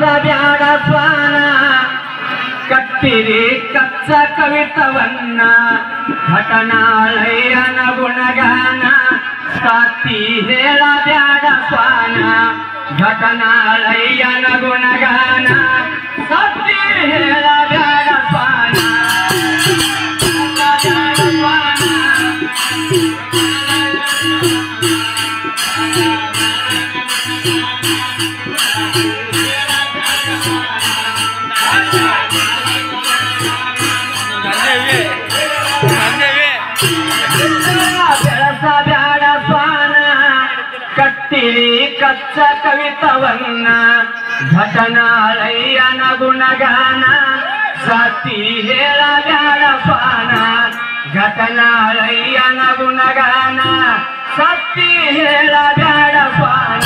ಬೆಳಸಬ್ಯಾಡ ಸ್ವಾನ ಕಟ್ಟಿರಿ ಕಚ್ಚ ಕವಿತವನ್ನ ಘಟನಾಳಯ್ಯನ ಗುಣಗಾನ ಸಾತಿ ಹೇಳಬ್ಯಾಡ ಸ್ವಾನ ಘಟನಾಳಯ್ಯನ ಗುಣಗಾನ ಸಾತಿ ಹೇಳಬ್ಯಾಡ ಸ್ವಾನ ಬೆಳಸಬ್ಯಾಡ ಸ್ವಾನ ಕಟ್ಟಿರಿ ಕಚ್ಚ ಕವಿತವನ್ನ ಘಟನಾಳಯ್ಯನ ಗುಣಗಾನ ಸಾತಿ ಹೇಳಬ್ಯಾಡ ಸ್ವಾನ ಘಟನಾಳಯ್ಯನ ಗುಣಗಾನ ಸಾತಿ ಹೇಳಬ್ಯಾಡ ಸ್ವಾನ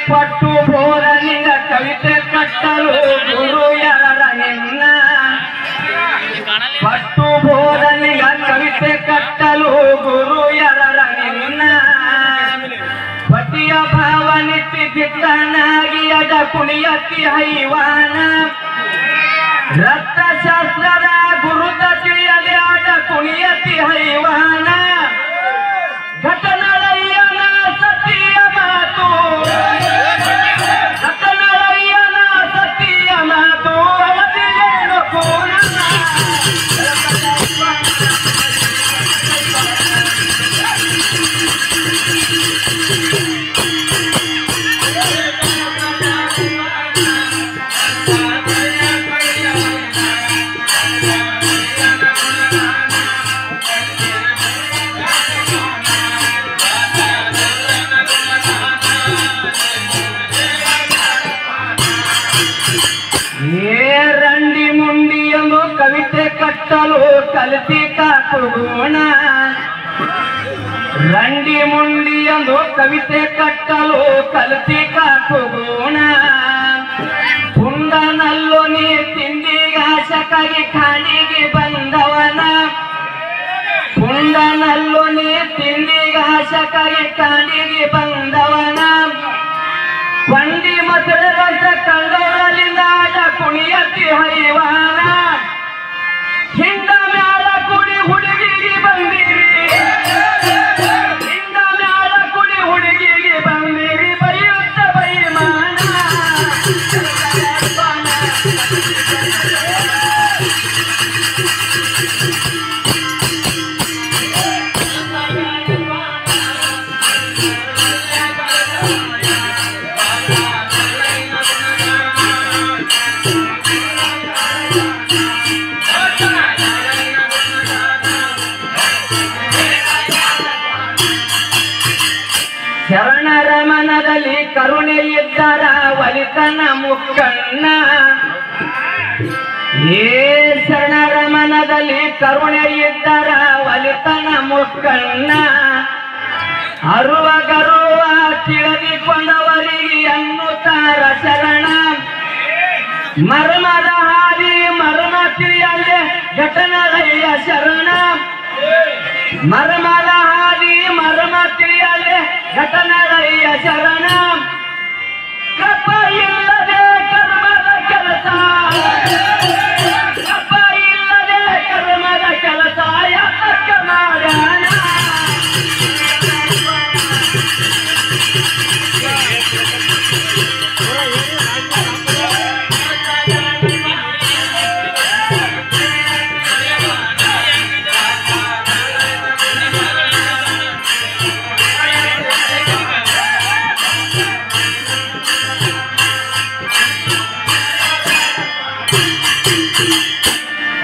ಪಟ್ಟು ಬೋಧನಿಂದ ಕವಿತೆ ಕಟ್ಟಲು ಗುರು ಎರರ ಹೆಣ್ಣ ಪಟ್ಟು ಬೋಧನಿಂದ ಕವಿತೆ ಕಟ್ಟಲು ಗುರು ಎರರ ಹೆಣ್ಣ ಪತಿಯ ಭಾವನಿಟ್ಟಿ ಬಿಟ್ಟನಾಗಿ ಅಡ ಕುಣಿಯತಿ ಹೈವಾನ ರಕ್ತಶಾಸ್ತ್ರದ ಗುರುತ ತಿಳಿಯದೆ ಆಡ ಕುಣಿಯತಿ ಹೈವಾನ ಘಟನಾಳಯ್ಯನ ಸತಿಯ ಮಾತು ಘಟನಾಳಯ್ಯನ ಸತಿಯ ಮಾತು ಅಳದಿಲೇನು ಕೋನ ರಂಡಿ ಮುಂಡಿ ಎಂದು ಕವಿತೆ ಕಟ್ಟಲು ಕಲಿತಿ ಕಾಕು ಗುಣ ರಂಡಿ ಮುಂಡಿ ಎಂದು ಕವಿತೆ ಕಟ್ಟಲು ಕಲಿತಿ ಕಾಕು ಗುಣ ಪುಂಡನಲ್ಲೂ ನೀ ತಿಂಡಿಗಾಶಕಾಗಿ ಖಾಣಿಗೆ ಬಂದವನ ಪುಂಡನಲ್ಲೂ ನೀ ತಿಂಡಿಗಾಶಕಾಗಿ ಖಾಣಿಗೆ ಬಂದವನ ವಂಡಿ ಮಧುರವಂತ ಕಂಡವರಲ್ಲಿಂದ ಆಟ ಕುಣಿಯತಿ ಹೈವಾನ ಹಿಂದ ಮ್ಯಾಲ ಕುಡಿ ಹುಡುಗಿಗೆ ಬಂದಿರಿ ಹಿಂದ ಮ್ಯಾಲ ಕುಡಿ ಹುಡುಗಿಗೆ ಬಂದಿರಿ ಬರೆಯುತ್ತ ಬೈಮಾನ ಶರಣರ ಮನದಲ್ಲಿ ಕರುಣೆ ಇದ್ದರ ಒಲಿತನ ಮುಕ್ಕಣ್ಣ ಏ ಶರಣರ ಮನದಲ್ಲಿ ಕರುಣೆ ಇದ್ದರ ಒಲಿತನ ಮುಕ್ಕಣ್ಣ ಅರುವ ಗರುವ ತಿಳಿದುಕೊಂಡವರಿಗೆ ಎನ್ನುತ್ತಾರ ಶರಣ ಮರ್ಮದ ಹಾದಿ ಮರ್ಮ ತಿಳಿಯದೆ ಘಟನಾಳಯ್ಯ ಶರಣ ಮರ್ಮದ ಹಾದಿ ಮರ್ಮ ತಿಳಿಯದೆ ಘಟನಾಳಯ್ಯ ಶರಣ ಕಪ್ಪ ಇಲ್ಲದೆ ಕರ್ಮದ ಕೆಲಸ ಕಪ್ಪ ಇಲ್ಲದೆ ಕರ್ಮದ ಕೆಲಸ ಯಾತಕ ಮಾಡೋಣ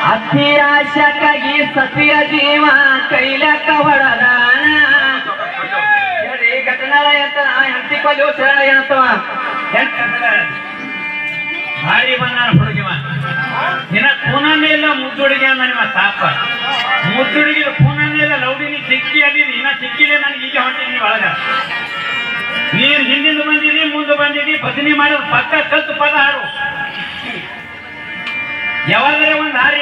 ಅತಿ ಆಶಕ್ಕಾಗಿ ಸತಿಯ ಜೀವ ಕೈಲಕ್ಕ ಹೊಡದಾನ ಘಟನಾಳಯ್ಯ ಅಂತ ಹೆಂಡತಿಕೊಳ್ಳಿ ಶರಣಯ್ಯ ಅಂತವ ಭಾರಿ ಬಂದಾನ ಹುಡುಗಿವ ಇನ್ನ ಕೂನನೇ ಇಲ್ಲ ಮುದ್ದುಡುಗಿ ಅಂದ ನಿಮ್ಮ ತಾಪ ಮುದ್ದುಡುಗಿ ಕೂನನೇ ಇಲ್ಲ ಲೌಡಿನಿ ಚಿಕ್ಕಿ ಅಲ್ಲಿ ಇನ್ನ ಚಿಕ್ಕಿದೆ ನನಗೆ ಈಗ ಹೊಂಟಿನಿ ಒಳಗ ನೀನ್ ಹಿಂದಿಂದ ಬಂದಿದಿ ಮುಂದೆ ಬಂದಿದಿ ಭಜನೆ ಮಾಡೋದು ಪಕ್ಕ ಕತ್ತು ಪದ ಹಾಡು ಯಾವಾಗಲೇ ಒಂದ್ ಹಾರಿ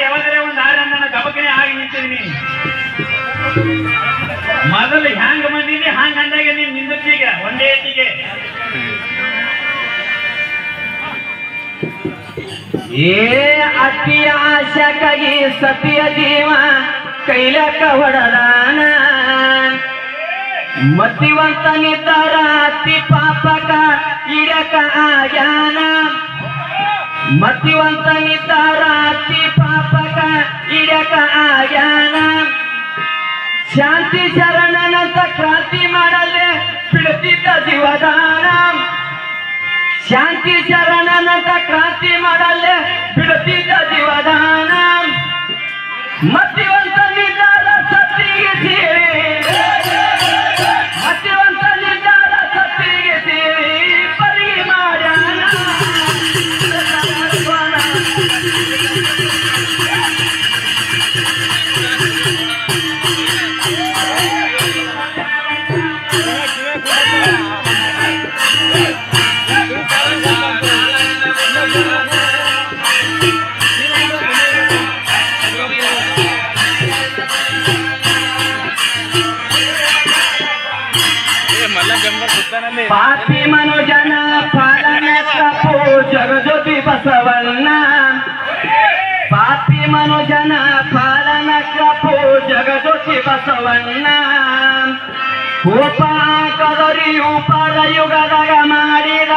ನನ್ನ ಗಬಕನೆ ಆಗಿ ನಿಂತಿದ್ದೀನಿ ಮೊದಲು ಹ್ಯಾಂಗ ಬಂದಿದಿ ಹಂಗ ಅಂದಾಗ ನೀನ್ ನಿಂದೀಗ ಒಂದೇ ಎತ್ತಿಗೆ ಏ ಅತಿಯ ಆಶಕ್ಕಾಗಿ ಸತಿಯ ಜೀವ ಕೈಲಕ್ಕ ಹೊಡದಾನ ಮತಿವಂತನಿದ್ದಾರ ಅತಿ ಪಾಪಕ ಇಡಕ ಆಗ್ಯಾನ ಮತಿವಂತನಿದ್ದಾರ ಅತಿ ಪಾಪಕ ಇಡಕ ಆಗ್ಯಾನ ಶಾಂತಿ ಶರಣನಂತ ಕ್ರಾಂತಿ ಮಾಡಲೆ ಬಿಡುತ್ತಿದ್ದ ಜೀವದಾನ ಶಾಂತಿ ಶರಣನಂತ ಕ್ರಾಂತಿ ಮಾಡಲೆ ಬಿಡುತ್ತಿದ್ದ ಜೀವದಾನ ಮತಿವಂತನಿದ್ದಾರ ಸತ್ತಿಗೆ ಸೇರಿ ಮತಿವಂತನಿದ್ದಾರ ಸತ್ತಿಗೆ ಸೇರಿ ಪರಿ ಮಾಡ್ಯಾನ ಪಾಪಿ ಮನುಜನ ಪಾಲನ ತಪ್ಪು ಜಗಜ್ಯೋತಿ ಬಸವಣ್ಣ ಪಾಪಿ ಮನುಜನ ಪಾಲನ ತಪ್ಪು ಜಗಜ್ಯೋತಿ ಬಸವಣ್ಣ ಕೋಪ ಕದರಿ ಉಪರ ಯುಗದಾಗ ಮಾಡಿದ